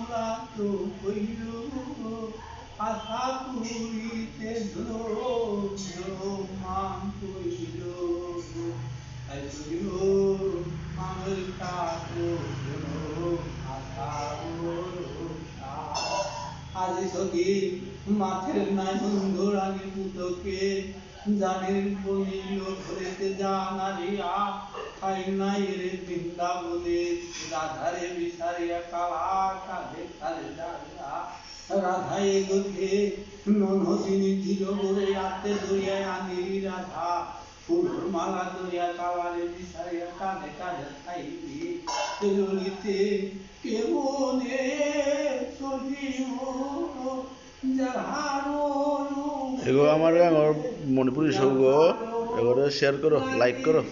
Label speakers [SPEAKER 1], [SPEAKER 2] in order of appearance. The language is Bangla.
[SPEAKER 1] আমরা তো কইল আশা করিতে মান কইল মামের কাটো আশা আজি সখী মাঠের নাই বন্ধুর আগে পুতকে জানের বলিল ধরেতে জানারিয়া খাই নাই রে বৃন্দাবনে রাধারে বিচারিয়া কালা কাঁধে কালে দাঁড়িয়া রাধায় গোধে ননদিনী ছিল বলে রাতে দরিয়ায় আনিরি রাধা ফুলের মালা দরিয়া কালারে বিচারিয়া কাঁধে কাঁধে খাইবি ললিতে কেমনে চলিব
[SPEAKER 2] এগো আমার মণিপুরি সৌগ এগুলো শেয়ার করো লাইক করো।